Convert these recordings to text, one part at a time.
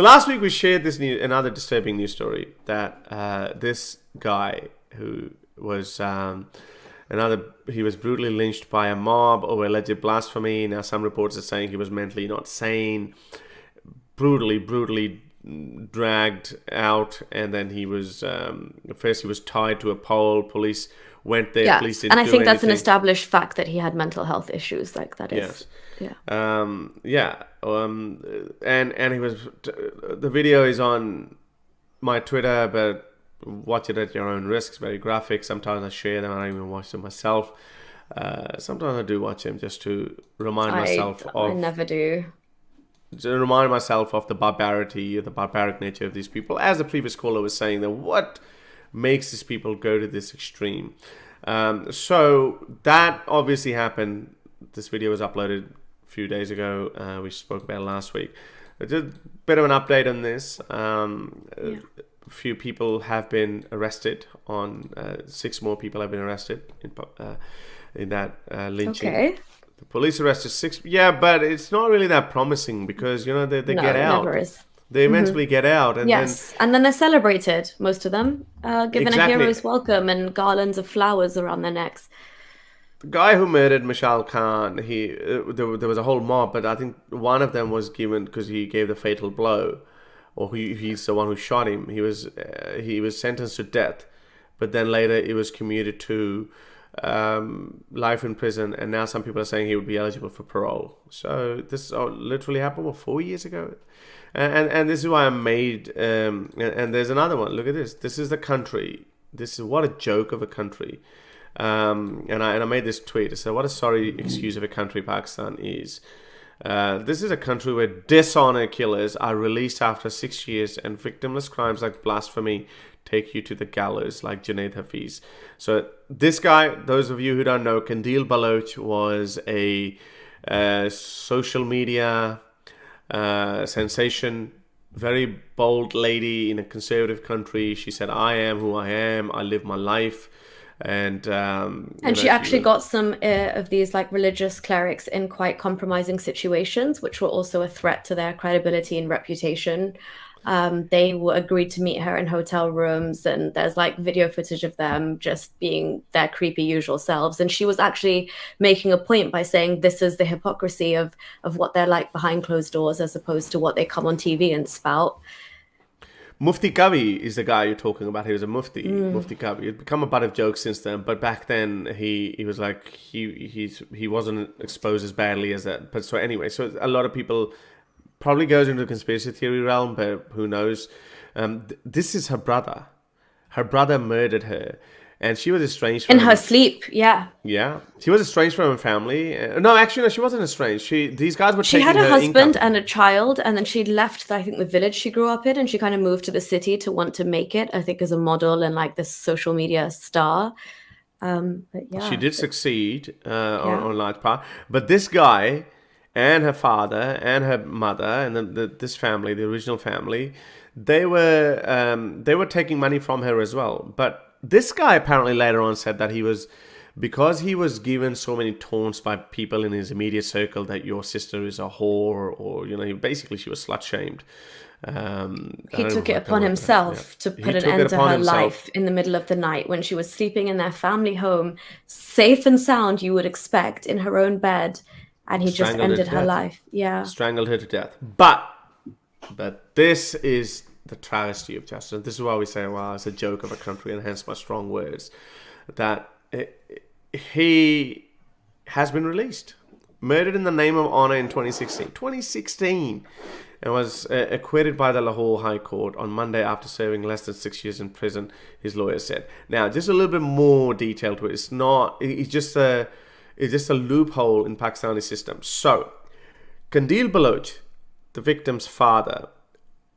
So last week we shared another disturbing news story that this guy who was he was brutally lynched by a mob over alleged blasphemy. Now some reports are saying he was mentally not sane, brutally dragged out, and then he was first he was tied to a pole. Police went there. Yeah, Police didn't and I do think that's an anything. established fact that he had mental health issues. Like that is, Yes. yeah. And he was. The video is on my Twitter, but watch it at your own risk. It's very graphic. Sometimes I share them. I don't even watch them myself. Sometimes I do watch them just to remind myself I never do. to remind myself of the barbaric nature of these people. As the previous caller was saying, that what makes these people go to this extreme. So that obviously happened. This video was uploaded a few days ago. We spoke about it last week. Just a bit of an update on this. A few people have been arrested. 6 more people have been arrested in that lynching. Okay. The police arrested 6. Yeah, but it's not really that promising because they No, get it out. never is. They eventually get out, and Yes, and then they're celebrated, most of them, given Exactly. a hero's welcome and garlands of flowers around their necks. the guy who murdered Mishal Khan, there was a whole mob, but I think one of them was given because he gave the fatal blow, or he's the one who shot him. He was sentenced to death, but then later it was commuted to life in prison, and now some people are saying he would be eligible for parole. So this literally happened 4 years ago, and this is why I'm made. And there's another one. Look at this. This is the country. This is what a joke of a country. And I made this tweet. I said, "What a sorry excuse of a country Pakistan is." This is a country where dishonor killers are released after 6 years, and victimless crimes like blasphemy take you to the gallows, like Junaid Hafiz. So this guy, those of you who don't know, Kandil Baloch was a social media sensation, very bold lady in a conservative country. She said, "I am who I am. I live my life." And She actually got some of these like religious clerics in quite compromising situations, which were also a threat to their credibility and reputation. They were agreed to meet her in hotel rooms, and there's like video footage of them just being their creepy usual selves. And she was actually making a point by saying this is the hypocrisy of what they're like behind closed doors as opposed to what they come on TV and spout. Mufti Kavi is the guy you're talking about. He was a Mufti, Mufti Kavi. It's become a butt of jokes since then, but back then he was like he wasn't exposed as badly as that. But so anyway, so a lot of people probably goes into the conspiracy theory realm, but who knows? This is her brother. Her brother murdered her, and she was estranged from In her sleep, yeah. Yeah, she was estranged from her family. No, actually, no, she wasn't estranged. These guys were She taking had a her husband income. and a child, and then she left, I think, the village she grew up in, and she kind of moved to the city to want to make it, I think, as a model and like this social media star. But yeah. She did succeed on a large part, but this guy and her father and her mother and this family, the original family, they were taking money from her as well. But this guy apparently later on said that because he was given so many taunts by people in his immediate circle that your sister is a whore, or basically she was slut shamed. He took it upon himself to put an end to her life in the middle of the night when she was sleeping in their family home, safe and sound, you would expect, in her own bed, and he just ended her life. Yeah. Strangled her to death. But this is the travesty of justice. This is why we say, well, it's a joke of a country, and hence my strong words, that he has been released. Murdered in the name of honor in 2016. And was acquitted by the Lahore High Court on Monday after serving less than 6 years in prison, his lawyer said. Now, just a little bit more detail to it. It's just a loophole in Pakistani system. So, Kandil Baloch, the victim's father,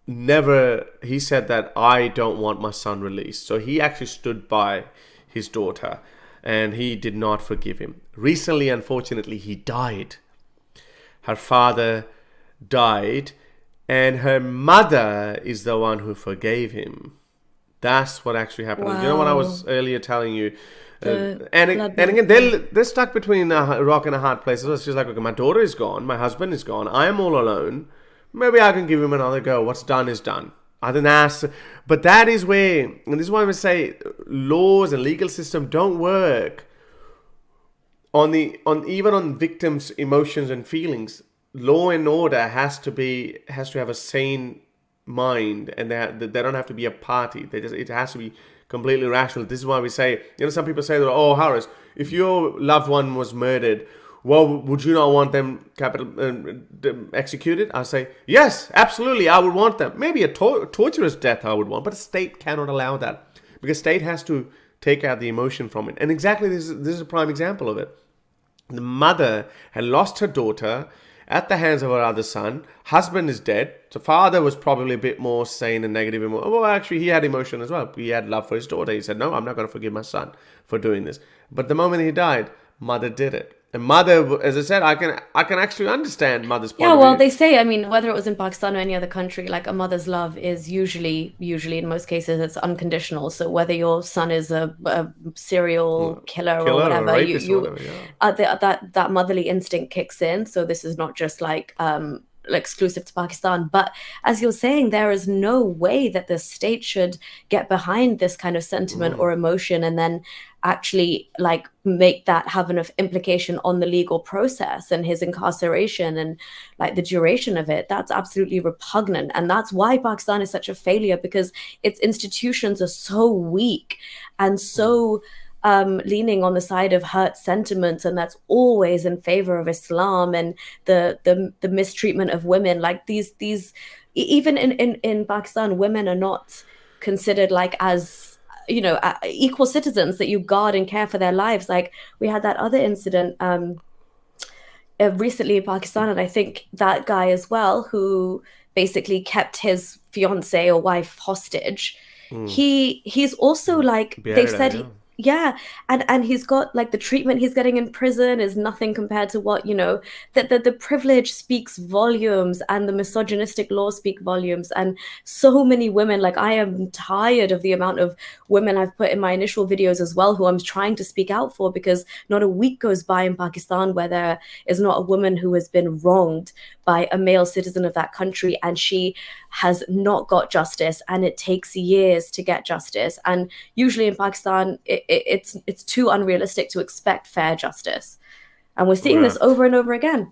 he said that I don't want my son released. So he actually stood by his daughter, and he did not forgive him. Recently, unfortunately, he died. Her father died, and her mother is the one who forgave him. That's what actually happened. Wow. You know what I was earlier telling you? And again, they're stuck between a rock and a hard place. So she's like, okay, my daughter is gone, my husband is gone, I am all alone. maybe I can give him another go. What's done is done. I think but that is where, and this is why I say laws and legal system don't work even on victims' emotions and feelings. Law and order has to have a sane mind, and they don't have to be a party. It has to be completely rational. This is why we say, some people say that, oh, Harris, if your loved one was murdered, well, would you not want them executed? I say, yes, absolutely, I would want them. Maybe a torturous death I would want, but a state cannot allow that, because state has to take out the emotion from it. And exactly this is a prime example of it. The mother had lost her daughter at the hands of her other son. Husband is dead. The father was probably a bit more sane and negative. Well, actually, he had emotion as well. He had love for his daughter. He said, no, I'm not going to forgive my son for doing this. But the moment he died, mother did it. And mother, as I said, I can actually understand mother's point of view. Yeah, well, they say, I mean, whether it was in Pakistan or any other country, like a mother's love is usually in most cases, it's unconditional. So whether your son is a serial killer or whatever, that motherly instinct kicks in. So this is not just like exclusive to Pakistan. But as you're saying, there is no way that the state should get behind this kind of sentiment or emotion and then actually like make that have an implication on the legal process and his incarceration and like the duration of it. That's absolutely repugnant. And that's why Pakistan is such a failure, because its institutions are so weak and so leaning on the side of hurt sentiments, and that's always in favor of Islam and the mistreatment of women. Like these even in Pakistan, women are not considered like as equal citizens that you guard and care for their lives. Like we had that other incident recently in Pakistan, and I think that guy as well, who basically kept his fiance or wife hostage. He's also like they've said. Yeah, and he's got like the treatment he's getting in prison is nothing compared to what that the privilege speaks volumes, and the misogynistic laws speak volumes. And so many women, like I am tired of the amount of women I've put in my initial videos as well who I'm trying to speak out for, because not a week goes by in Pakistan where there is not a woman who has been wronged by a male citizen of that country, and she has not got justice, and it takes years to get justice. And usually in Pakistan, it's too unrealistic to expect fair justice, and we're seeing this over and over again.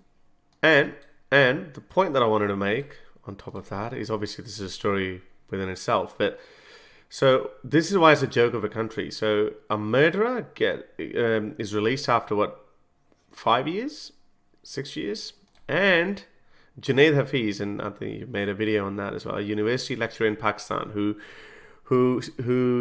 And the point that I wanted to make on top of that is, obviously this is a story within itself, but so this is why it's a joke of a country. So a murderer is released after 5 years, 6 years, and Junaid Hafiz, and I think you made a video on that as well, a university lecturer in Pakistan who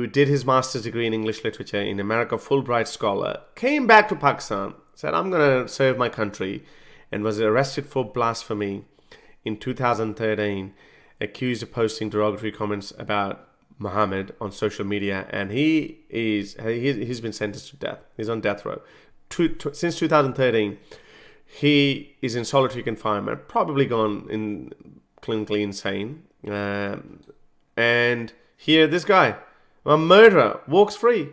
did his master's degree in English literature in America, Fulbright scholar, came back to Pakistan, said, I'm going to serve my country, and was arrested for blasphemy in 2013, accused of posting derogatory comments about Muhammad on social media, and he's been sentenced to death. He's on death row. Since 2013, he is in solitary confinement, probably gone clinically insane. And here, this guy, a murderer, walks free.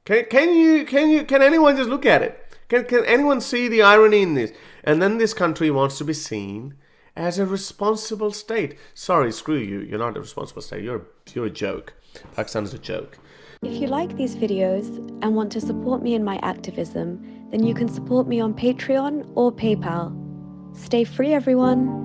Can anyone just look at it? Can anyone see the irony in this? And then this country wants to be seen as a responsible state. Sorry, screw you. You're not a responsible state. You're a joke. Pakistan's a joke. If you like these videos and want to support me in my activism, then you can support me on Patreon or PayPal. Stay free, everyone.